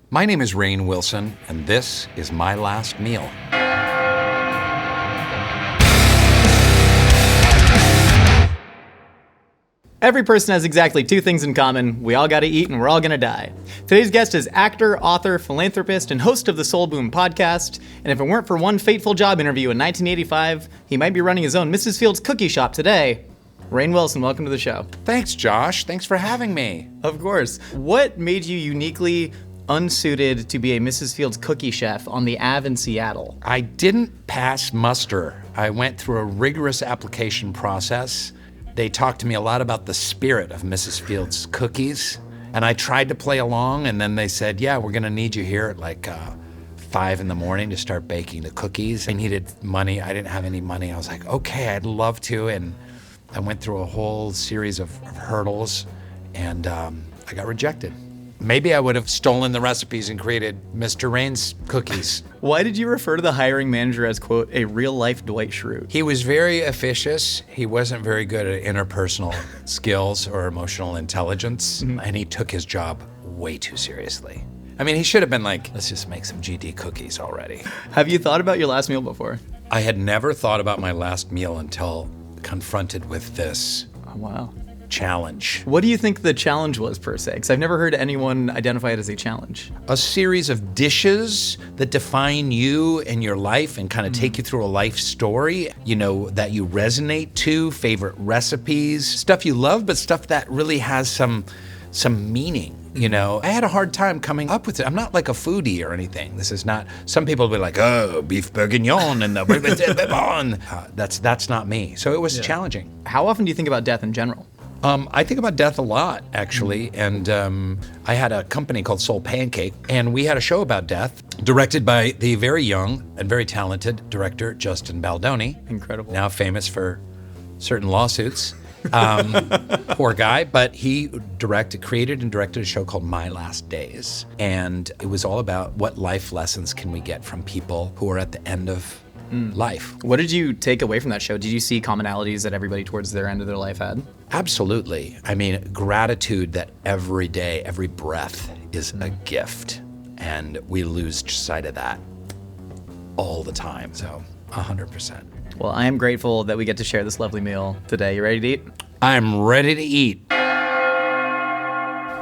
My name is Rainn Wilson, and this is My Last Meal. Every person has exactly two things in common. We all gotta eat and we're all gonna die. Today's guest is actor, author, philanthropist, and host of the Soul Boom podcast. And if it weren't for one fateful job interview in 1985, he might be running his own Mrs. Fields cookie shop today. Rainn Wilson, welcome to the show. Thanks, Josh. Thanks for having me. Of course. What made you uniquely unsuited to be a Mrs. Fields cookie chef on the Ave in Seattle? I didn't pass muster. I went through a rigorous application process. They talked to me a lot about the spirit of Mrs. Fields cookies, and I tried to play along, and then they said, yeah, we're gonna need you here at like 5 in the morning to start baking the cookies. I needed money. I didn't have any money. I was like, okay, I'd love to, and I went through a whole series of hurdles, and I got rejected. Maybe I would have stolen the recipes and created Mr. Rainn's cookies. Why did you refer to the hiring manager as, quote, a real-life Dwight Shrute? He was very officious. He wasn't very good at interpersonal skills or emotional intelligence, and he took his job way too seriously. I mean, he should have been like, let's just make some GD cookies already. Have you thought about your last meal before? I had never thought about my last meal until confronted with this Wow. challenge. What do you think the challenge was, per se? Because I've never heard anyone identify it as a challenge. A series of dishes that define you and your life and kind of take you through a life story, you know, that you resonate to, favorite recipes, stuff you love, but stuff that really has some meaning. You know, I had a hard time coming up with it. I'm not like a foodie or anything. This is not, some people will be like, oh, beef bourguignon and the that's not me. So it was challenging. How often do you think about death in general? I think about death a lot, actually, and I had a company called Soul Pancake, and we had a show about death, directed by the very young and very talented director, Justin Baldoni. Incredible. Now famous for certain lawsuits. Poor guy, but he created and directed a show called My Last Days, and it was all about what life lessons can we get from people who are at the end of life. What did you take away from that show? Did you see commonalities that everybody towards their end of their life had? Absolutely. I mean, gratitude that every day, every breath is a gift, and we lose sight of that all the time. So, 100%. Well, I am grateful that we get to share this lovely meal today. You ready to eat? I'm ready to eat.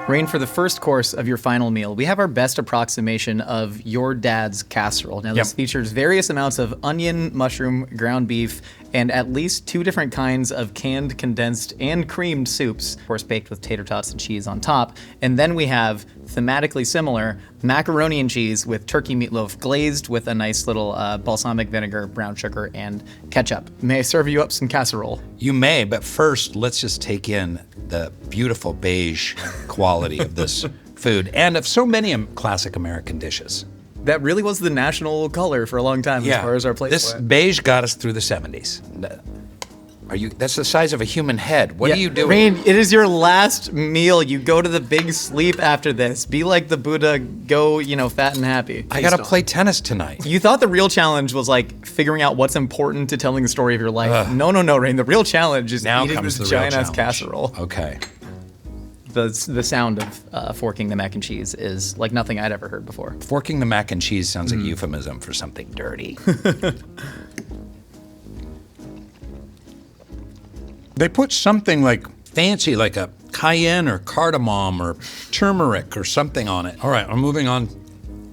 Rainn, for the first course of your final meal, we have our best approximation of your dad's casserole. Now, this features various amounts of onion, mushroom, ground beef, and at least 2 different kinds of canned, condensed, and creamed soups, of course baked with tater tots and cheese on top. And then we have, thematically similar, macaroni and cheese with turkey meatloaf glazed with a nice little balsamic vinegar, brown sugar, and ketchup. May I serve you up some casserole? You may, but first, let's just take in the beautiful beige quality of this food and of so many classic American dishes. That really was the national color for a long time as far as our plates This went. beige got us through the 70s. That's the size of a human head. What are you doing? Rainn, it is your last meal. You go to the big sleep after this. Be like the Buddha, go, fat and happy. I gotta play tennis tonight. You thought the real challenge was like figuring out what's important to telling the story of your life. No, Rainn. The real challenge is Now eating comes this the real giant ass challenge. casserole. Okay. The sound of forking the mac and cheese is like nothing I'd ever heard before. Forking the mac and cheese sounds like a euphemism for something dirty. They put something like fancy, like a cayenne or cardamom or turmeric or something on it. All right, I'm moving on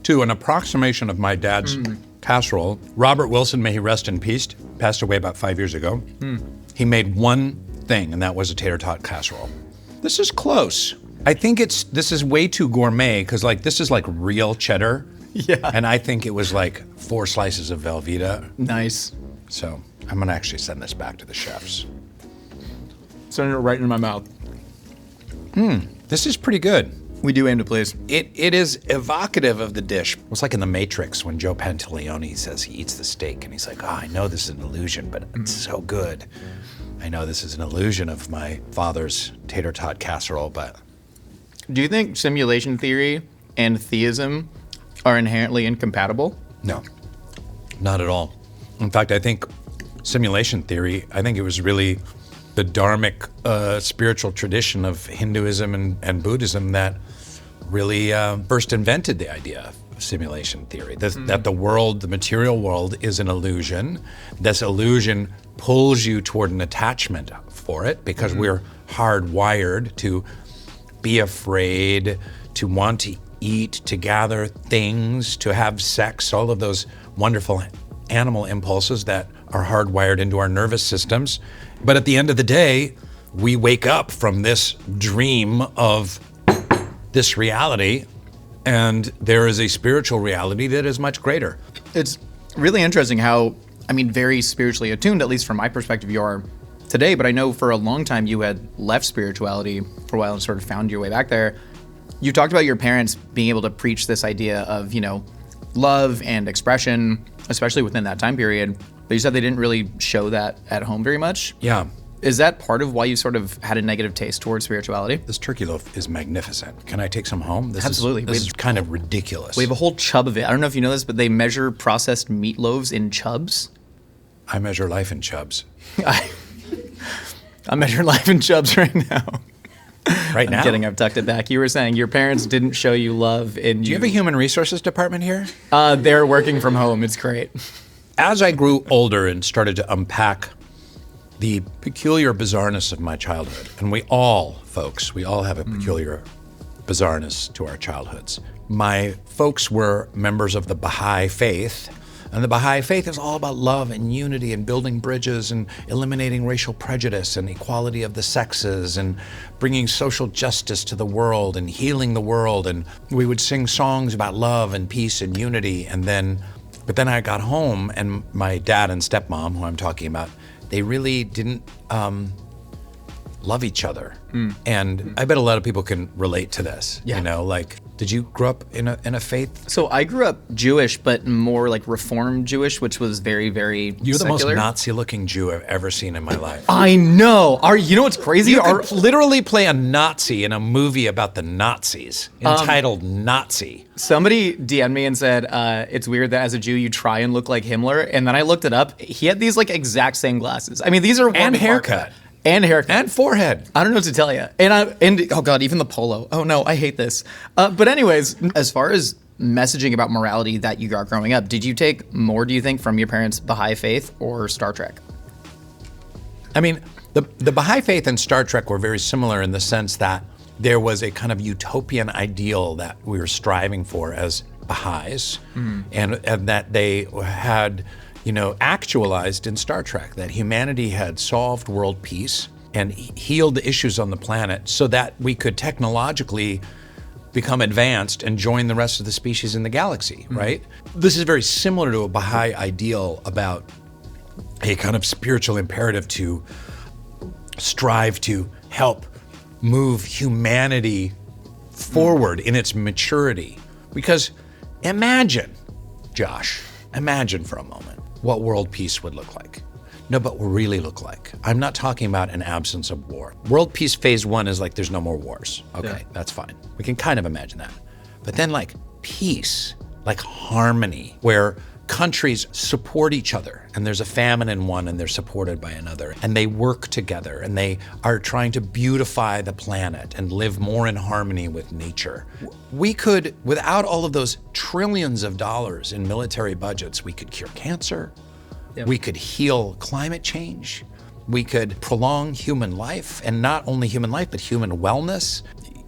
to an approximation of my dad's casserole. Robert Wilson, may he rest in peace, passed away about 5 years ago. He made one thing, and that was a tater tot casserole. This is close. I think this is way too gourmet, because this is like real cheddar. Yeah. And I think it was like 4 slices of Velveeta. Nice. So I'm gonna actually send this back to the chefs. Sending it right in my mouth. This is pretty good. We do aim to please. It is evocative of the dish. It's like in The Matrix when Joe Pantaleone says he eats the steak and he's like, I know this is an illusion, but it's so good. I know this is an illusion of my father's tater tot casserole, but... Do you think simulation theory and theism are inherently incompatible? No, not at all. In fact, I think simulation theory, I think it was really the dharmic spiritual tradition of Hinduism and Buddhism that really first invented the idea of simulation theory, that the world, the material world, is an illusion. This illusion pulls you toward an attachment for it because we're hardwired to be afraid, to want to eat, to gather things, to have sex, all of those wonderful animal impulses that are hardwired into our nervous systems. But at the end of the day, we wake up from this dream of this reality, and there is a spiritual reality that is much greater. It's really interesting how, very spiritually attuned, at least from my perspective, you are today. But I know for a long time you had left spirituality for a while and sort of found your way back there. You talked about your parents being able to preach this idea of, love and expression, especially within that time period. But you said they didn't really show that at home very much. Yeah. Is that part of why you sort of had a negative taste towards spirituality? This turkey loaf is magnificent. Can I take some home? Absolutely. This is kind of ridiculous. We have a whole chub of it. I don't know if you know this, but they measure processed meat loaves in chubs. I measure life in chubs. I measure life in chubs right now. Right now? I'm kidding, I've tucked it back. You were saying your parents didn't show you love in Do you have a human resources department here? They're working from home. It's great. As I grew older and started to unpack the peculiar bizarreness of my childhood, and we all have a peculiar bizarreness to our childhoods. My folks were members of the Bahai faith, and the Bahai faith is all about love and unity and building bridges and eliminating racial prejudice and equality of the sexes and bringing social justice to the world and healing the world. And we would sing songs about love and peace and unity. But then I got home, and my dad and stepmom, who I'm talking about, they really didn't love each other. And I bet a lot of people can relate to this. Yeah. Did you grow up in a faith? So I grew up Jewish, but more like Reformed Jewish, which was very, very You're secular. the most Nazi-looking Jew I've ever seen in my life. I know. You know what's crazy? You could literally play a Nazi in a movie about the Nazis, entitled Nazi. Somebody DM'd me and said, it's weird that as a Jew you try and look like Himmler. And then I looked it up. He had these exact same glasses. These are And haircut. And haircut. And forehead. I don't know what to tell you. And oh God, even the polo. Oh no, I hate this. But anyways, as far as messaging about morality that you got growing up, did you take more, do you think, from your parents' Bahai faith or Star Trek? The Bahai faith and Star Trek were very similar in the sense that there was a kind of utopian ideal that we were striving for as Baha'is, and that they had actualized in Star Trek, that humanity had solved world peace and healed the issues on the planet so that we could technologically become advanced and join the rest of the species in the galaxy, right? This is very similar to a Baha'i ideal about a kind of spiritual imperative to strive to help move humanity forward in its maturity. Because imagine, Josh, for a moment what world peace would look like. No, but will really look like. I'm not talking about an absence of war. World peace phase 1 is there's no more wars. Okay, that's fine. We can kind of imagine that. But then peace, harmony, where countries support each other, and there's a famine in one and they're supported by another, and they work together, and they are trying to beautify the planet and live more in harmony with nature. We could, without all of those trillions of dollars in military budgets, we could cure cancer, we could heal climate change, we could prolong human life, and not only human life, but human wellness.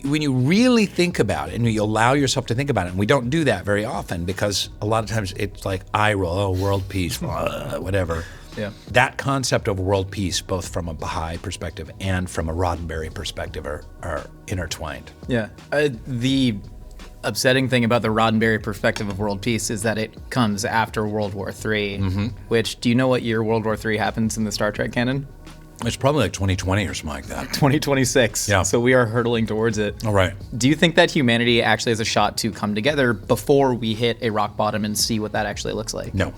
When you really think about it, and you allow yourself to think about it, and we don't do that very often because a lot of times it's eye roll, world peace, whatever. Yeah. That concept of world peace, both from a Baha'i perspective and from a Roddenberry perspective, are intertwined. Yeah. The upsetting thing about the Roddenberry perspective of world peace is that it comes after World War III, which, do you know what year World War III happens in the Star Trek canon? It's probably 2020 or something like that. 2026. Yeah. So we are hurtling towards it. All right. Do you think that humanity actually has a shot to come together before we hit a rock bottom and see what that actually looks like? No.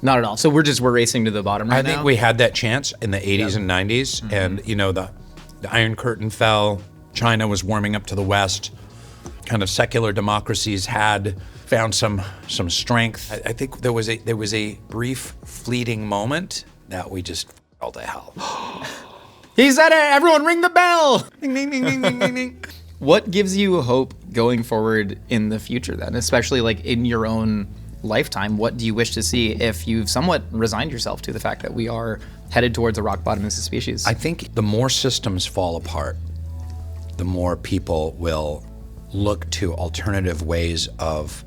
Not at all. So we're racing to the bottom right now? I think we had that chance in the 80s and 90s, and the Iron Curtain fell, China was warming up to the West, kind of secular democracies had found some strength. I think there was a brief, fleeting moment that we just fell to hell. He said it! Everyone ring the bell! Ding, ding, ding, ding, ding, ding, ding. What gives you hope going forward in the future then, especially like in your own lifetime? What do you wish to see if you've somewhat resigned yourself to the fact that we are headed towards a rock bottom as a species? I think the more systems fall apart, the more people will look to alternative ways of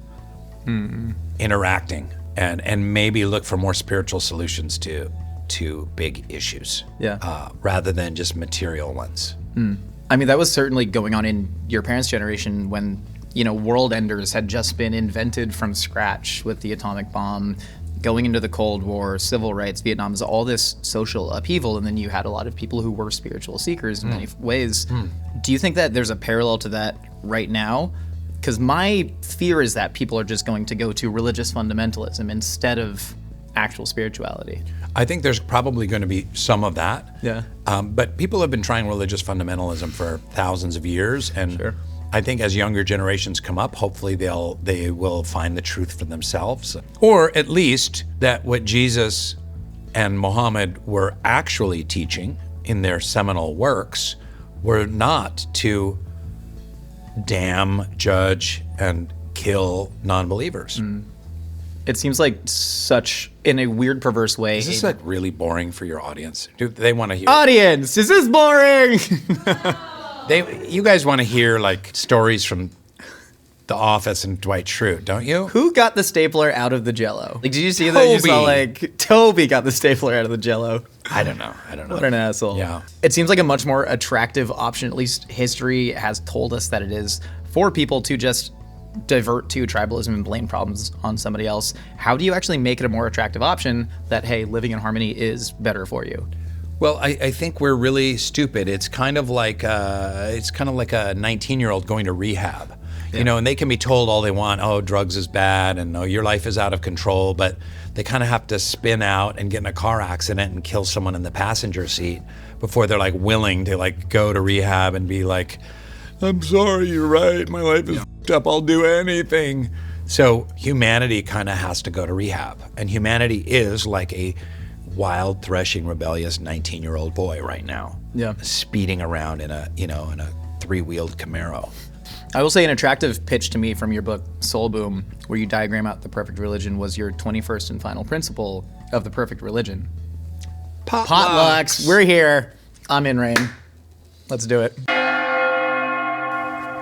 interacting and maybe look for more spiritual solutions to big issues, rather than just material ones. I mean, that was certainly going on in your parents' generation when, world enders had just been invented from scratch with the atomic bomb, going into the Cold War, civil rights, Vietnam, is all this social upheaval, and then you had a lot of people who were spiritual seekers in many ways. Do you think that there's a parallel to that right now? Because my fear is that people are just going to go to religious fundamentalism instead of actual spirituality. I think there's probably going to be some of that. Yeah. But people have been trying religious fundamentalism for thousands of years, and Sure. I think as younger generations come up, hopefully they will find the truth for themselves, or at least that what Jesus and Muhammad were actually teaching in their seminal works were not to damn, judge, and kill non-believers. It seems like such, in a weird, perverse way. Is this like really boring for your audience? Do they want to hear? Audience, is this boring? You guys want to hear like stories from The Office and Dwight Shrute, don't you? Who got the stapler out of the Jello? Like, did you see that? You saw like Toby got the stapler out of the Jello. I don't know. What an asshole. Yeah. It seems like a much more attractive option. At least history has told us that it is for people to just divert to tribalism and blame problems on somebody else. How do you actually make it a more attractive option that, hey, living in harmony is better for you? Well, I think we're really stupid. It's kind of like a 19-year-old going to rehab, and they can be told all they want. Oh, drugs is bad, and oh, your life is out of control. But they kind of have to spin out and get in a car accident and kill someone in the passenger seat before they're like willing to like go to rehab and be like, I'm sorry, you're right. My life is f***ed up. I'll do anything. So humanity kind of has to go to rehab, and humanity is like a wild, threshing, rebellious 19-year-old boy right now. Yeah. Speeding around in a three-wheeled Camaro. I will say an attractive pitch to me from your book, Soul Boom, where you diagram out the perfect religion, was your 21st and final principle of the perfect religion. Potlucks. We're here. I'm in, Rainn. Let's do it.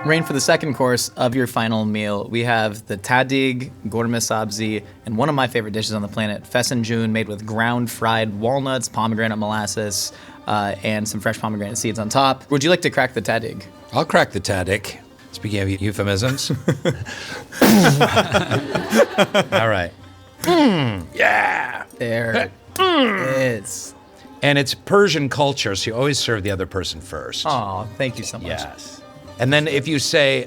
Rainn, for the second course of your final meal, we have the tadig, gourmet sabzi, and one of my favorite dishes on the planet, fesenjoon, made with ground fried walnuts, pomegranate molasses, and some fresh pomegranate seeds on top. Would you like to crack the tadig? I'll crack the tadik. Speaking of euphemisms. All right. Yeah. There it is. And it's Persian culture, so you always serve the other person first. Oh, thank you so much. Yes. And then if you say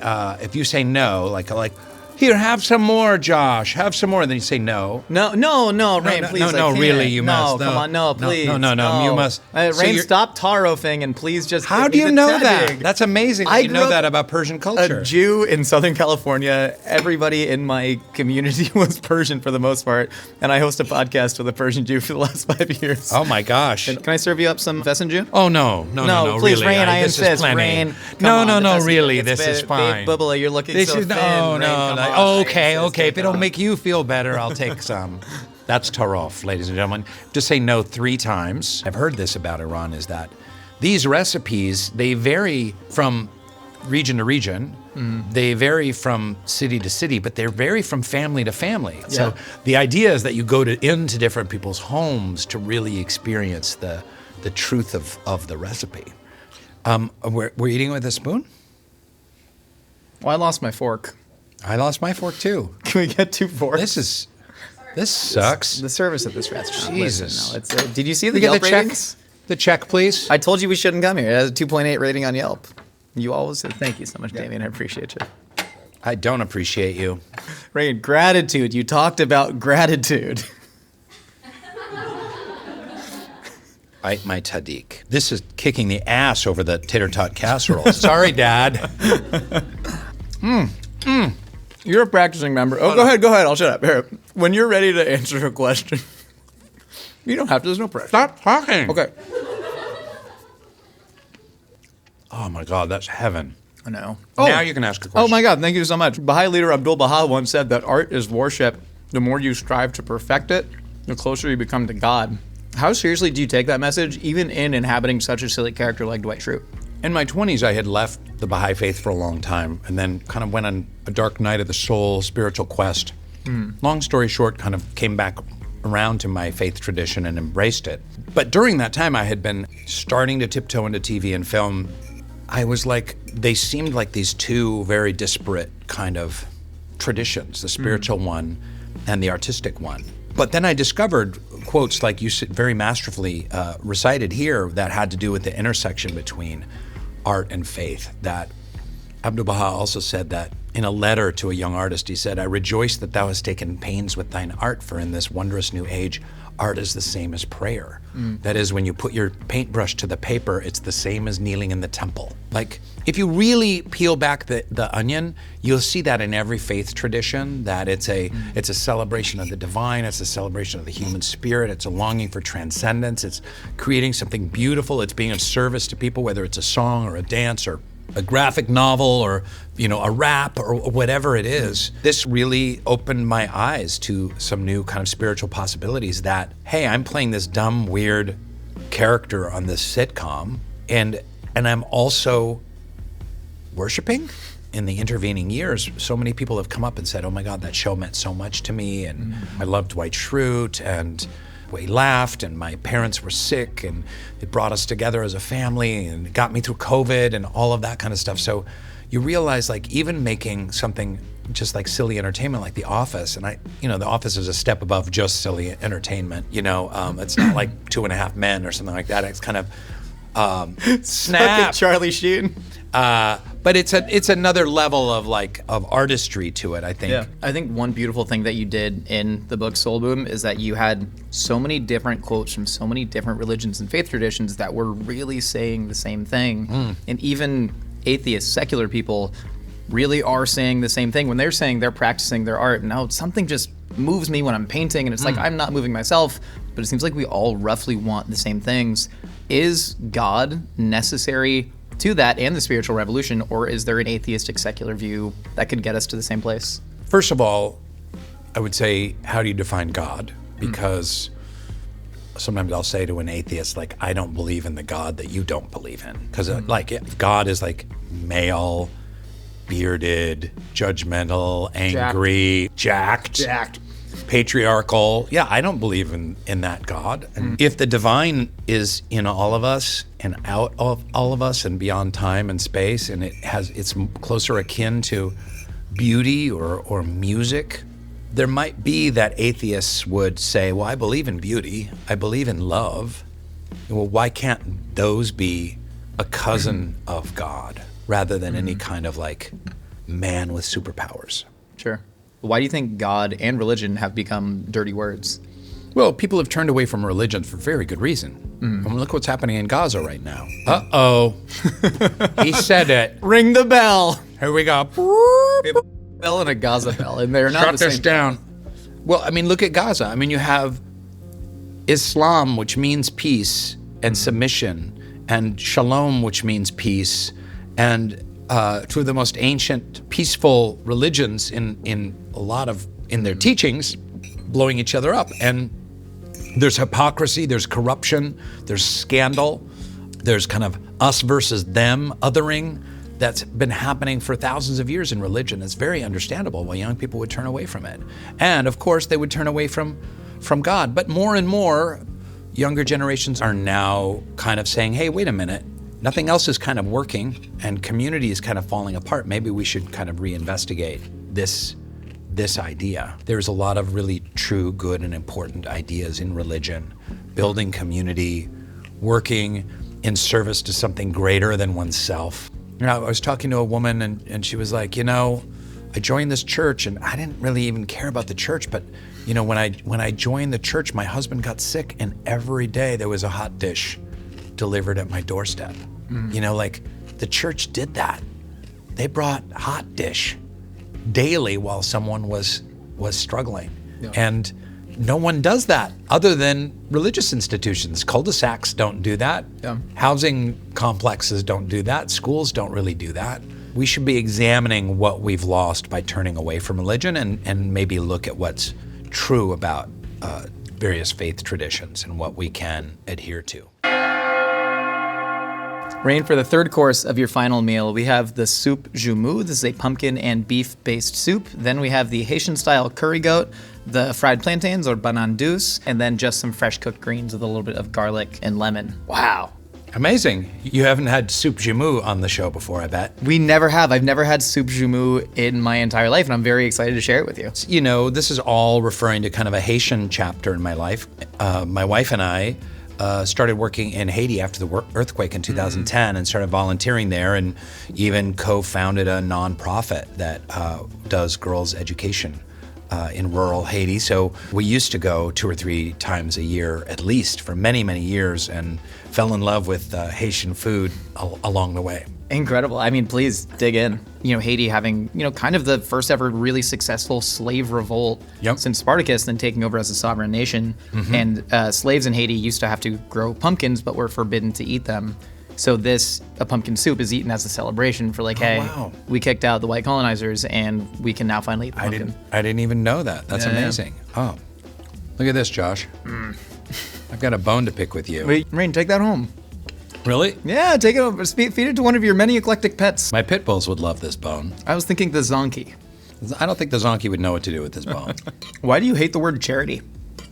no, like here, have some more, Josh, have some more, and then you say no. No, Rainn, please. Really, you must. No, come on, no, please. No, you must. Rainn, stop tar-roofing and please just. How do you know that? That's amazing. You know that about Persian culture. A Jew in Southern California. Everybody in my community was Persian for the most part, and I host a podcast with a Persian Jew for the last 5 years. Oh my gosh! Can I serve you up some fesenjoon? Oh no, please, really. Rainn, I insist. Rainn, no, really, this is fine. Babe Bubba, you're looking so thin. No. Okay. If it'll make you feel better, I'll take some. That's tarof, ladies and gentlemen. Just say no 3 times. I've heard this about Iran, is that these recipes, they vary from region to region. They vary from city to city, but they vary from family to family. Yeah. So the idea is that you go into different people's homes to really experience the truth of the recipe. We're eating with a spoon? Well, I lost my fork. I lost my fork too. Can we get 2 forks? This sucks. The service at this restaurant. Jesus. Listen, no, did you see the Yelp ratings? The check, please. I told you we shouldn't come here. It has a 2.8 rating on Yelp. You always said thank you so much, Damien. I appreciate you. I don't appreciate you. Rainn, gratitude. You talked about gratitude. Bite my tadik. This is kicking the ass over the tater tot casserole. Sorry, Dad. You're a practicing member. Oh, go ahead. I'll shut up. Here. When you're ready to answer a question, you don't have to. There's no pressure. Stop talking. Okay. Oh my God, that's heaven. I know. Now you can ask a question. Oh my God, thank you so much. Baha'i leader Abdul Baha once said that art is worship. The more you strive to perfect it, the closer you become to God. How seriously do you take that message, even in inhabiting such a silly character like Dwight Shrute? In my 20s, I had left the Baha'i faith for a long time and then kind of went on a dark night of the soul spiritual quest. Long story short, kind of came back around to my faith tradition and embraced it. But during that time, I had been starting to tiptoe into TV and film. I was like, they seemed like these two very disparate kind of traditions, the spiritual one and the artistic one. But then I discovered quotes like you very masterfully recited here that had to do with the intersection between art and faith. That Abdul Baha also said that in a letter to a young artist, he said, "I rejoice that thou hast taken pains with thine art, for in this wondrous new age, art is the same as prayer." That is, when you put your paintbrush to the paper, it's the same as kneeling in the temple. Like, if you really peel back the onion, you'll see that in every faith tradition, that it's a celebration of the divine, it's a celebration of the human spirit, it's a longing for transcendence, it's creating something beautiful, it's being of service to people, whether it's a song or a dance or a graphic novel or, a rap or whatever it is. This really opened my eyes to some new kind of spiritual possibilities that, hey, I'm playing this dumb, weird character on this sitcom and I'm also worshiping. In the intervening years, so many people have come up and said, oh my God, that show meant so much to me, and I loved Dwight Shrute, and we laughed, and my parents were sick, and it brought us together as a family, and it got me through COVID and all of that kind of stuff. So you realize, like, even making something just like silly entertainment like The Office, and The Office is a step above just silly entertainment, it's not like 2.5 Men or something like that. It's kind of snap. Charlie Sheen. But it's another level of artistry to it, I think. Yeah. I think one beautiful thing that you did in the book Soul Boom is that you had so many different quotes from so many different religions and faith traditions that were really saying the same thing. And even atheist, secular people really are saying the same thing when they're saying they're practicing their art. Now, something just moves me when I'm painting, and it's like I'm not moving myself, but it seems like we all roughly want the same things. Is God necessary to that and the spiritual revolution, or is there an atheistic secular view that could get us to the same place? First of all, I would say, how do you define God? Because sometimes I'll say to an atheist, like, I don't believe in the God that you don't believe in. Because if God is like male, bearded, judgmental, angry, jacked, patriarchal. Yeah, I don't believe in that God. And if the divine is in all of us and out of all of us and beyond time and space, and it's closer akin to beauty or music, there might be that atheists would say, well, I believe in beauty, I believe in love. Well, why can't those be a cousin of God rather than any kind of like man with superpowers? Sure. Why do you think God and religion have become dirty words? Well, people have turned away from religion for very good reason. I mean, look what's happening in Gaza right now. Uh-oh. He said it. Ring the bell. Here we go. We have a bell and a Gaza bell, and they're not Shut the same. this down. Well, I mean, look at Gaza. I mean, you have Islam, which means peace and submission, and Shalom, which means peace, and two of the most ancient, peaceful religions in their teachings, blowing each other up. And there's hypocrisy, there's corruption, there's scandal, there's kind of us versus them othering that's been happening for thousands of years in religion. It's very understandable why young people would turn away from it. And of course, they would turn away from God. But more and more, younger generations are now kind of saying, hey, wait a minute, nothing else is kind of working and community is kind of falling apart. Maybe we should kind of reinvestigate this idea. There's a lot of really true, good, and important ideas in religion. Building community, working in service to something greater than oneself. I was talking to a woman and she was like, I joined this church and I didn't really even care about the church, but when I joined the church, my husband got sick and every day there was a hot dish delivered at my doorstep. The church did that. They brought hot dish daily while someone was struggling. Yeah. And no one does that other than religious institutions. Cul-de-sacs don't do that. Yeah. Housing complexes don't do that. Schools don't really do that. we should be examining what we've lost by turning away from religion and maybe look at what's true about various faith traditions and what we can adhere to. Rainn, for the third course of your final meal, we have the soup jumu. This is a pumpkin and beef-based soup. Then we have the Haitian-style curry goat, the fried plantains or banan douce, and then just some fresh cooked greens with a little bit of garlic and lemon. Wow. Amazing. You haven't had soup jumu on the show before, I bet. We never have. I've never had soup jumu in my entire life, and I'm very excited to share it with you. You know, this is all referring to kind of a Haitian chapter in my life. My wife and I started working in Haiti after the earthquake in 2010 and started volunteering there, and even co-founded a nonprofit that does girls' education in rural Haiti. So we used to go 2 or 3 times a year at least for many, many years, and fell in love with Haitian food along the way. Incredible. I mean, please dig in. You know, Haiti having, kind of the first ever really successful slave revolt since Spartacus, then taking over as a sovereign nation. And slaves in Haiti used to have to grow pumpkins, but were forbidden to eat them. So a pumpkin soup is eaten as a celebration for we kicked out the white colonizers and we can now finally eat the pumpkin. I didn't even know that. That's amazing. Oh, look at this, Josh. I've got a bone to pick with you. Wait, Rainn, take that home. Really? Yeah, take it over. Feed it to one of your many eclectic pets. My pit bulls would love this bone. I was thinking the zonkey. I don't think the zonkey would know what to do with this bone. Why do you hate the word charity?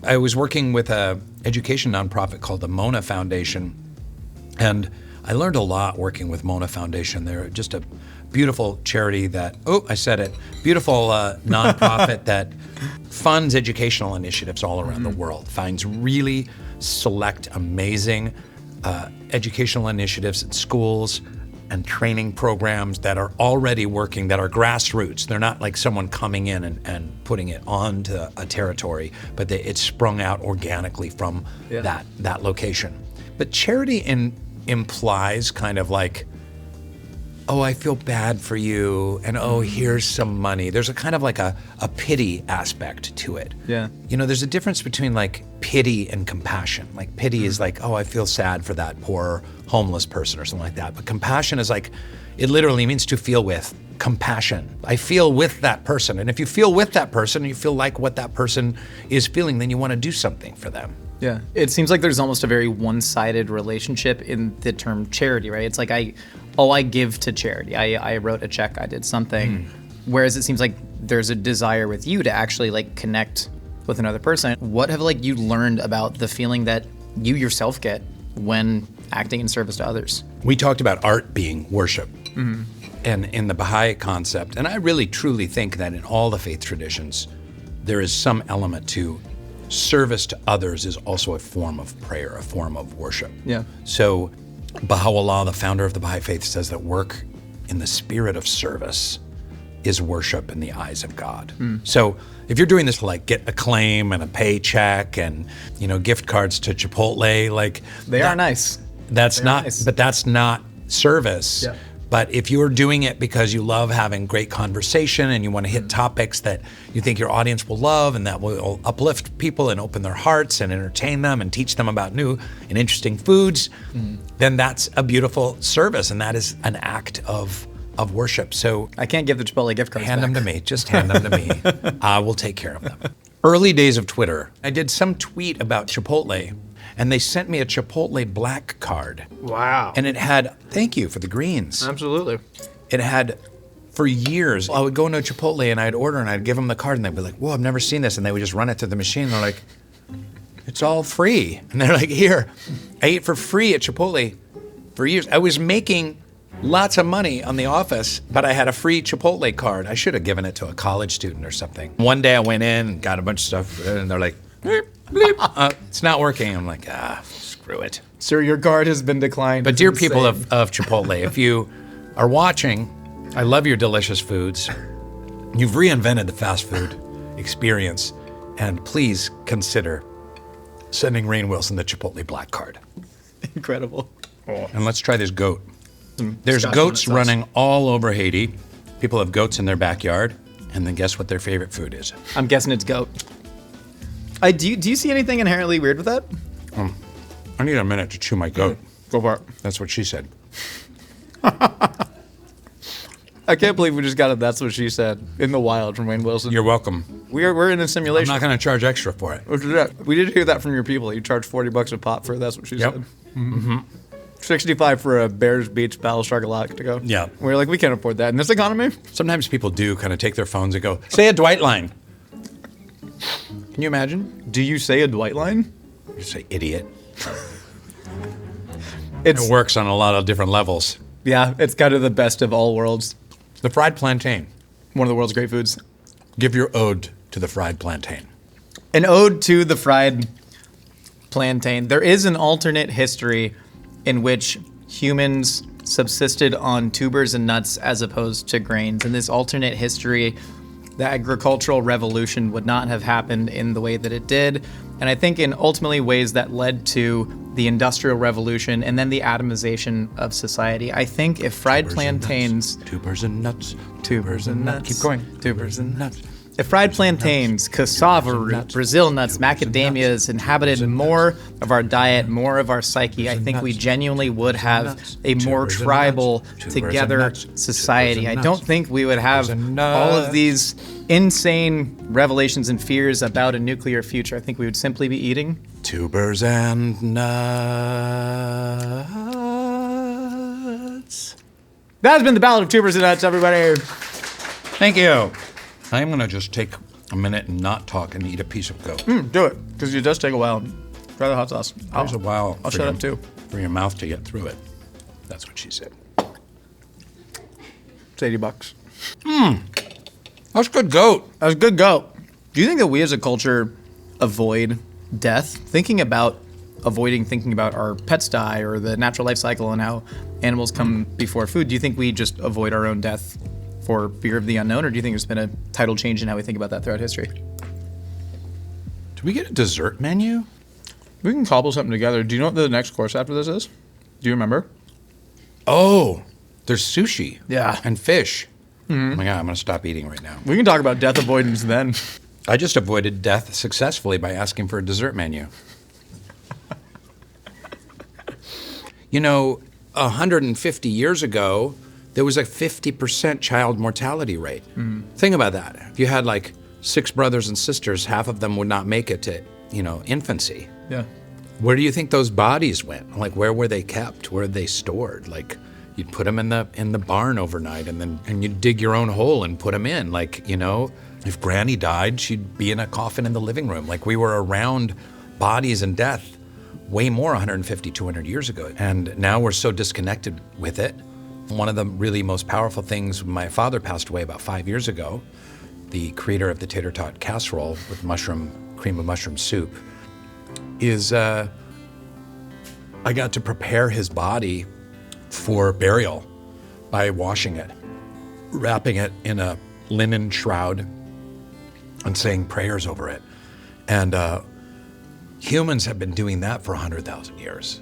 I was working with an education nonprofit called the Mona Foundation, and I learned a lot working with Mona Foundation. They're just a beautiful charity beautiful nonprofit that funds educational initiatives all around the world, finds really select, amazing educational initiatives at schools and training programs that are already working, that are grassroots. They're not like someone coming in and putting it onto a territory, but it's sprung out organically from that location. But charity implies kind of like, oh, I feel bad for you, and oh, here's some money. There's a kind of like a pity aspect to it. Yeah. There's a difference between like pity and compassion. Like pity is like, oh, I feel sad for that poor homeless person or something like that. But compassion is like, it literally means to feel with. Compassion. I feel with that person. And if you feel with that person, you feel like what that person is feeling, then you want to do something for them. Yeah. It seems like there's almost a very one-sided relationship in the term charity, right? It's like I give to charity. I wrote a check, I did something. Whereas it seems like there's a desire with you to actually like connect with another person. What have you learned about the feeling that you yourself get when acting in service to others? We talked about art being worship. And in the Bahai concept, and I really truly think that in all the faith traditions, there is some element to service to others is also a form of prayer, a form of worship. Yeah. So Baha'u'llah, the founder of the Baha'i faith, says that work in the spirit of service is worship in the eyes of God. So if you're doing this to like get acclaim and a paycheck and gift cards to Chipotle, like they are nice. That's not service. Yeah. But if you're doing it because you love having great conversation and you want to hit topics that you think your audience will love and that will uplift people and open their hearts and entertain them and teach them about new and interesting foods, then that's a beautiful service, and that is an act of worship. So I can't give the Chipotle gift cards hand back. them to me. Just hand them to me. I will take care of them. Early days of Twitter, I did some tweet about Chipotle, and they sent me a Chipotle black card. Wow. And it had, thank you for the greens. Absolutely. It had, for years, I would go into a Chipotle and I'd order and I'd give them the card and they'd be like, whoa, I've never seen this. And they would just run it through the machine. They're like, it's all free. And they're like, here, I ate for free at Chipotle for years. I was making lots of money on The Office, but I had a free Chipotle card. I should have given it to a college student or something. One day I went in and got a bunch of stuff and they're like, bleep, bleep. It's not working. I'm like, screw it. Sir, your card has been declined. But dear people of Chipotle, if you are watching, I love your delicious foods. You've reinvented the fast food experience, and please consider sending Rainn Wilson the Chipotle black card. Incredible. And let's try this goat. There's goats running all over Haiti. People have goats in their backyard, and then guess what their favorite food is? I'm guessing it's goat. Do you see anything inherently weird with that? I need a minute to chew my goat. Go for it. That's what she said. I can't believe we just got a That's What She Said in the wild from Rainn Wilson. You're welcome. We're in a I'm simulation. not going to charge extra for it. Which is that? We did hear that from your people. You charge $40 a pop for That's What She Yep. Said. Mm-hmm. 65 for a Bears Beach Battlestar Galactica. Yeah. We're like, we can't afford that in this economy. Sometimes people do kind of take their phones and go, say a Dwight line. Can you imagine? Do you say a Dwight line? You say idiot. It It works on a lot of different levels. Yeah, it's kind of the best of all worlds. The fried plantain. One of the world's great foods. Give your ode to the fried plantain. An ode to the fried plantain. There is an alternate history in which humans subsisted on tubers and nuts as opposed to grains. In this alternate history, the agricultural revolution would not have happened in the way that it did. And I think in ultimately ways that led to the Industrial Revolution and then the atomization of society. I think if fried plantains... Tubers and nuts. Tubers and nuts. Keep going. Tubers and nuts. If fried plantains, cassava root, Brazil nuts, macadamias inhabited more of our diet, more of our psyche, I think we genuinely would have a more tribal, together society. I don't think we would have all of these insane revelations and fears about a nuclear future. I think we would simply be eating Tubers and nuts. That has been the Ballad of Tubers and Nuts, everybody. Thank you. I'm going to just take a minute and not talk and eat a piece of goat. Do it, because it does take a while. Try the hot sauce. There's a while I'll shut up too. for your mouth to get through it. That's what she said. It's $80. That's good goat. That was a good goat. Do you think that we as a culture avoid death? Thinking about our pets die or the natural life cycle and how animals come before food, do you think we just avoid our own death for fear of the unknown, or do you think there's been a tidal change in how we think about that throughout history? Do we get a dessert menu? We can cobble something together. Do you know what the next course after this is? Do you remember? Oh, there's sushi. Yeah. And fish. Oh my God, I'm going to stop eating right now. We can talk about death avoidance then. I just avoided death successfully by asking for a dessert menu. 150 years ago, there was a 50% child mortality rate. Think about that. If you had like 6 brothers and sisters, half of them would not make it to, infancy. Yeah. Where do you think those bodies went? Like, where were they kept? Where were they stored? Like, you'd put them in the barn overnight, and you'd dig your own hole and put them in. Like, if Granny died, she'd be in a coffin in the living room. Like, we were around bodies and death way more 150, 200 years ago. And now we're so disconnected with it. One of the really most powerful things, my father passed away about 5 years ago, the creator of the tater tot casserole with cream of mushroom soup, is I got to prepare his body for burial by washing it, wrapping it in a linen shroud, and saying prayers over it. And humans have been doing that for 100,000 years.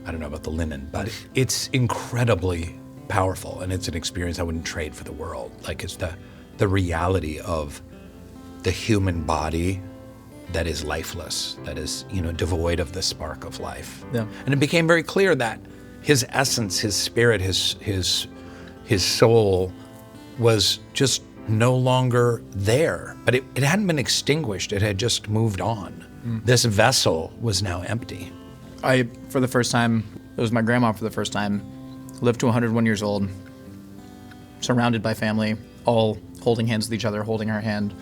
I don't know about the linen, but it's incredibly powerful, and it's an experience I wouldn't trade for the world. Like, it's the reality of the human body that is lifeless, that is, devoid of the spark of life. Yeah. And it became very clear that his essence, his spirit, his soul was just no longer there. But it hadn't been extinguished, it had just moved on. This vessel was now empty. For the first time, it was my grandma for the first time, lived to 101 years old, surrounded by family, all holding hands with each other, holding her hand,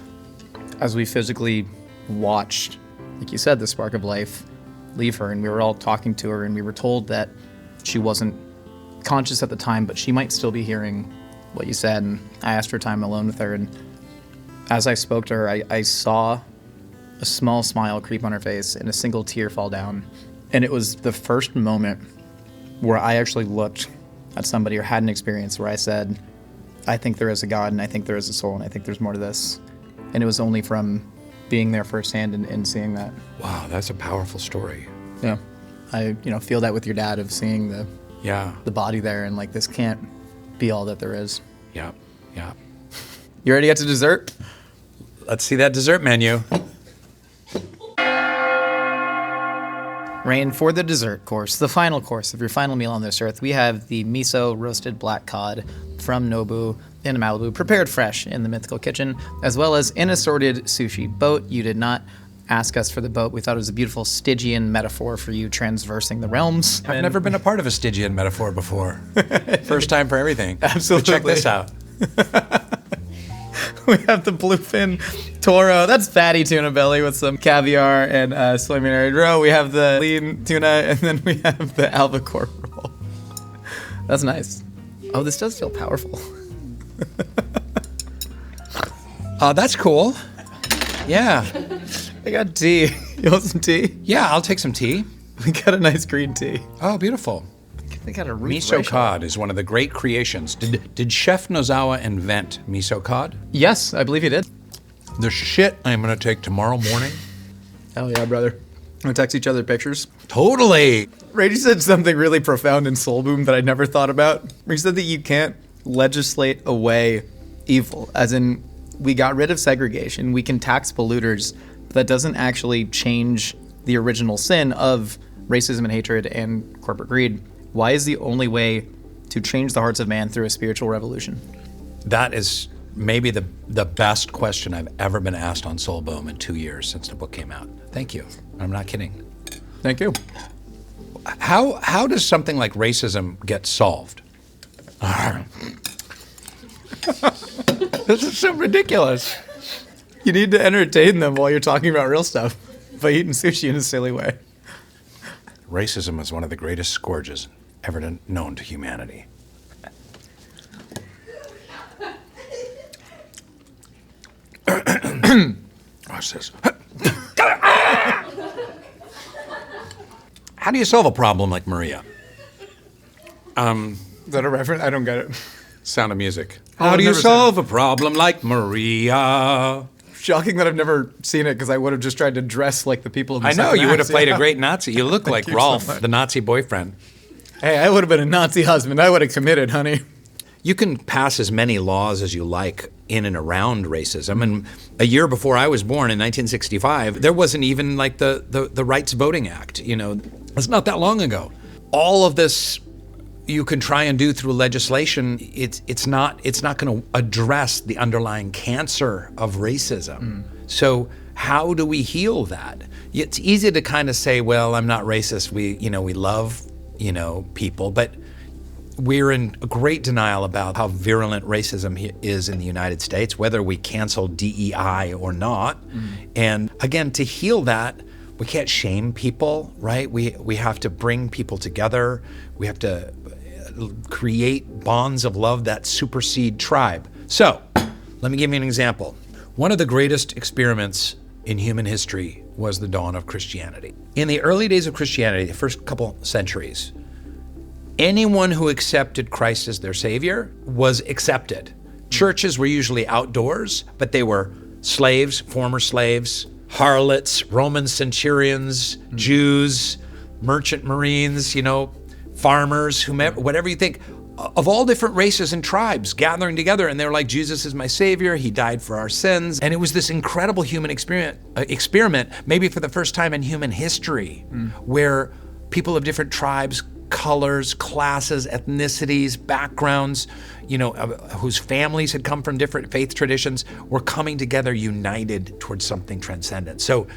as we physically watched, like you said, the spark of life leave her, and we were all talking to her, and we were told that she wasn't conscious at the time, but she might still be hearing what you said, and I asked for time alone with her, and as I spoke to her, I saw a small smile creep on her face and a single tear fall down, and it was the first moment where I actually looked at somebody or had an experience where I said, I think there is a God, and I think there is a soul, and I think there's more to this. And it was only from being there firsthand and seeing that. Wow, that's a powerful story. Yeah. I feel that with your dad of seeing the body there, and like, this can't be all that there is. Yeah. You ready to get to dessert? Let's see that dessert menu. Rainn, for the dessert course, the final course of your final meal on this earth, we have the miso roasted black cod from Nobu in Malibu, prepared fresh in the Mythical kitchen, as well as an assorted sushi. Boat, you did not ask us for the boat. We thought it was a beautiful Stygian metaphor for you transversing the realms. I've never been a part of a Stygian metaphor before. First time for everything. Absolutely. Check this out. We have the bluefin toro. That's fatty tuna belly with some caviar and soy marinated roe. We have the lean tuna, and then we have the albacore roll. That's nice. Oh, this does feel powerful. That's cool. Yeah. I got tea. You want some tea? Yeah, I'll take some tea. We got a nice green tea. Oh, beautiful. They got a Miso cod is one of the great creations. Did Chef Nozawa invent miso cod? Yes, I believe he did. The shit I'm going to take tomorrow morning. Hell yeah, brother. We'll text each other pictures. Totally. Rady said something really profound in Soul Boom that I never thought about. He said that you can't legislate away evil, as in we got rid of segregation, we can tax polluters, but that doesn't actually change the original sin of racism and hatred and corporate greed. Why is the only way to change the hearts of man through a spiritual revolution? That is maybe the best question I've ever been asked on Soul Boom in 2 years since the book came out. Thank you. I'm not kidding. Thank you. How does something like racism get solved? This is so ridiculous. You need to entertain them while you're talking about real stuff by eating sushi in a silly way. Racism is one of the greatest scourges ever known to humanity. Watch this. How do you solve a problem like Maria? Is that a reference? I don't get it. Sound of Music. Oh, How I've do you never seen solve a problem like Maria? Shocking that I've never seen it because I would have just tried to dress like the people in the I know, second you would have act. played Yeah. a great Nazi. You look like you so Rolf, much. the Nazi boyfriend. Hey, I would have been a Nazi husband. I would have committed, honey. You can pass as many laws as you like in and around racism. And a year before I was born in 1965, there wasn't even like the Rights Voting Act. You know, it's not that long ago. All of this you can try and do through legislation. It's not going to address the underlying cancer of racism. So how do we heal that? It's easy to kind of say, well, I'm not racist. We love, people, but we're in great denial about how virulent racism is in the United States, whether we cancel DEI or not. And again, to heal that, we can't shame people, right? We have to bring people together. We have to create bonds of love that supersede tribe. So, let me give you an example. One of the greatest experiments in human history was the dawn of Christianity. In the early days of Christianity, the first couple centuries, anyone who accepted Christ as their Savior was accepted. Churches were usually outdoors, but they were slaves, former slaves, harlots, Roman centurions, Jews, merchant marines, farmers, whomever, whatever you think, of all different races and tribes gathering together. And they were like, Jesus is my Savior. He died for our sins. And it was this incredible human experiment, maybe for the first time in human history, where people of different tribes, colors, classes, ethnicities, backgrounds, whose families had come from different faith traditions, were coming together united towards something transcendent. So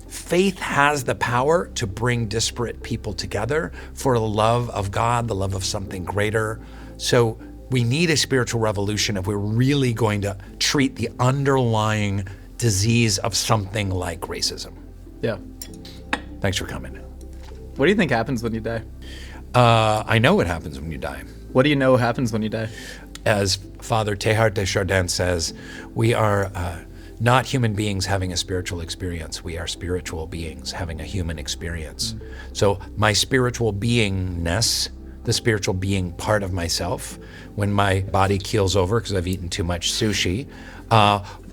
faith has the power to bring disparate people together for the love of God, the love of something greater. So we need a spiritual revolution if we're really going to treat the underlying disease of something like racism. Yeah. Thanks for coming. What do you think happens when you die? I know what happens when you die. What do you know happens when you die? As Father Teilhard de Chardin says, we are not human beings having a spiritual experience. We are spiritual beings having a human experience. So my spiritual beingness, the spiritual being part of myself, when my body keels over because I've eaten too much sushi,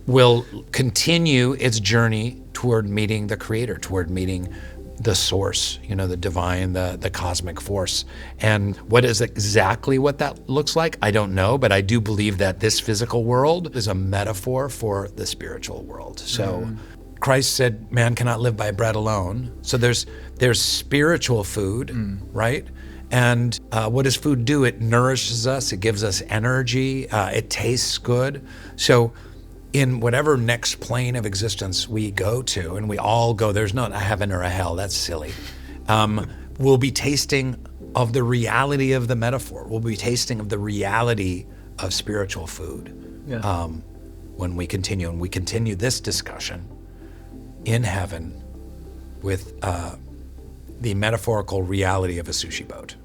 will continue its journey toward meeting the Creator, toward meeting the source, the divine, the cosmic force. And what is exactly what that looks like, I don't know, but I do believe that this physical world is a metaphor for the spiritual world. So Christ said, man cannot live by bread alone. So there's spiritual food, right? And what does food do? It nourishes us. It gives us energy. It tastes good. So in whatever next plane of existence we go to, and we all go, there's not a heaven or a hell. That's silly. We'll be tasting of the reality of the metaphor. We'll be tasting of the reality of spiritual food. Yeah. When we continue, and we continue this discussion in heaven with the metaphorical reality of a sushi boat.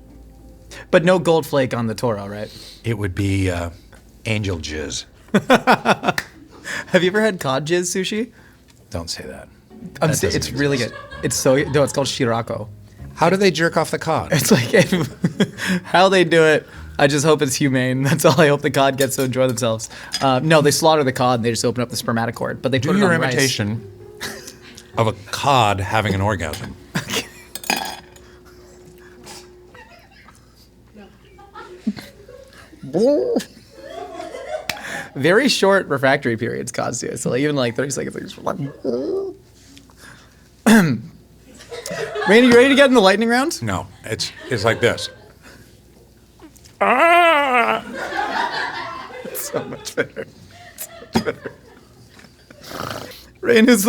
But no gold flake on the Toro, right? It would be angel jizz. Have you ever had cod jizz sushi? Don't say that. It's really good. It's called shirako. How do they jerk off the cod? It's like how they do it. I just hope it's humane. That's all I hope the cod gets to enjoy themselves. No, they slaughter the cod and they just open up the spermatocord. But they put it on rice. imitation of a cod having an orgasm. Very short refractory periods, cods do. So like, even like 30 seconds. Like, Rainn, you ready to get in the lightning round? No, it's like this. It's so much better. Rainn, who's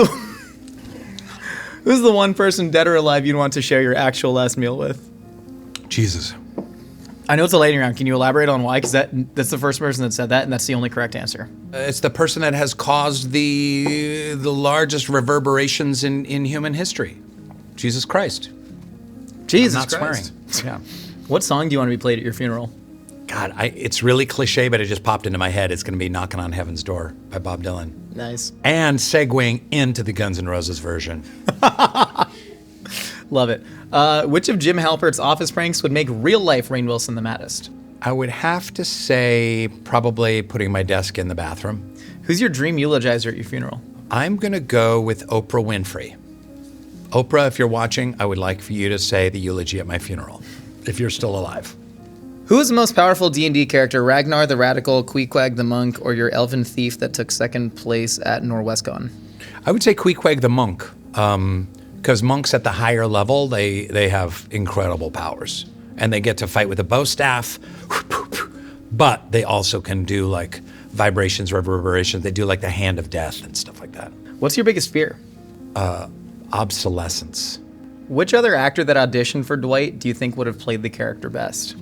the one person, dead or alive, you'd want to share your actual last meal with? Jesus. I know it's a lightning round. Can you elaborate on why? Because that's the first person that said that, and that's the only correct answer. It's the person that has caused the largest reverberations in human history. Jesus Christ. Jesus I'm not Christ. swearing. Yeah. What song do you want to be played at your funeral? God, it's really cliche, but it just popped into my head. It's going to be Knocking on Heaven's Door by Bob Dylan. Nice. And segueing into the Guns N' Roses version. Love it. Which of Jim Halpert's office pranks would make real-life Rainn Wilson the maddest? I would have to say probably putting my desk in the bathroom. Who's your dream eulogizer at your funeral? I'm going to go with Oprah Winfrey. Oprah, if you're watching, I would like for you to say the eulogy at my funeral, if you're still alive. Who is the most powerful D&D character, Ragnar the Radical, Queequeg the Monk, or your elven thief that took second place at Norwescon? I would say Queequeg the Monk, because monks at the higher level, they have incredible powers. And they get to fight with a bow staff, but they also can do like vibrations, reverberations. They do like the hand of death and stuff like that. What's your biggest fear? Obsolescence. Which other actor that auditioned for Dwight do you think would have played the character best?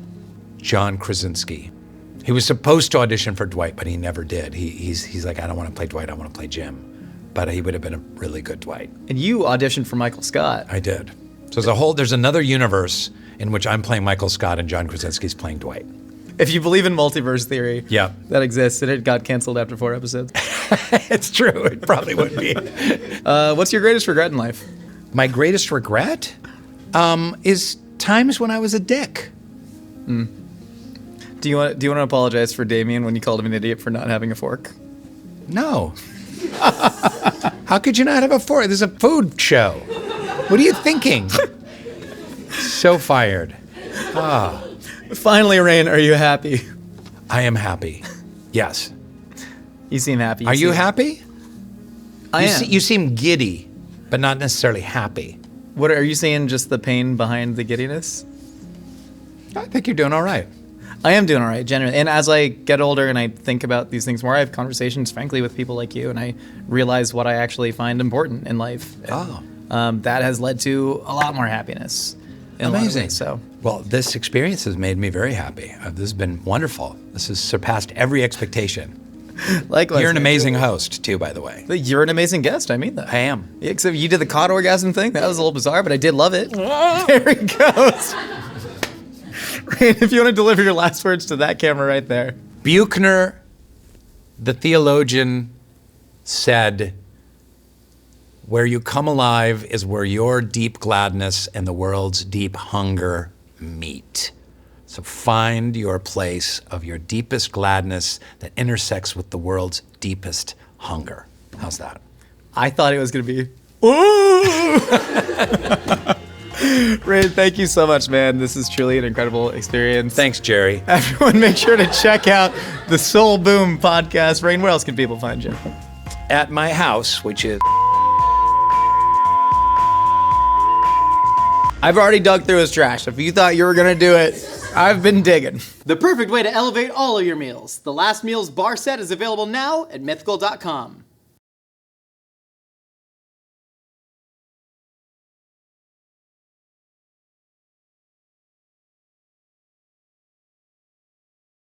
John Krasinski. He was supposed to audition for Dwight, but he never did. He's like, I don't want to play Dwight, I want to play Jim. But he would have been a really good Dwight. And you auditioned for Michael Scott. I did. So there's another universe in which I'm playing Michael Scott and John Krasinski's playing Dwight. If you believe in multiverse theory, yeah, that exists, and it got canceled after 4 episodes. It's true. It probably would be. What's your greatest regret in life? My greatest regret is times when I was a dick. Do you want to apologize for Damien when you called him an idiot for not having a fork? No. How could you not have a fork? This is a food show. What are you thinking? So fired. Finally, Rainn, are you happy? I am happy. Yes. You seem happy. Are you happy? I am. You seem giddy, but not necessarily happy. What are you seeing? Just the pain behind the giddiness? I think you're doing all right. I am doing all right, genuinely. And as I get older and I think about these things more, I have conversations, frankly, with people like you, and I realize what I actually find important in life. That has led to a lot more happiness. Amazing. So, well, this experience has made me very happy. This has been wonderful. This has surpassed every expectation. Likewise. You're an amazing host, too, by the way. You're an amazing guest. I mean that. I am. Yeah, except you did the cod orgasm thing. That was a little bizarre, but I did love it. There he goes. Rainn, if you want to deliver your last words to that camera right there. Buchner, the theologian, said, "Where you come alive is where your deep gladness and the world's deep hunger meet." So find your place of your deepest gladness that intersects with the world's deepest hunger. How's that? I thought it was going to be, ooh! Rainn, thank you so much, man. This is truly an incredible experience. Thanks, Jerry. Everyone, make sure to check out the Soul Boom podcast. Rainn, where else can people find you? At my house, which is... I've already dug through his trash. If you thought you were gonna do it, I've been digging. The perfect way to elevate all of your meals. The Last Meals bar set is available now at mythical.com.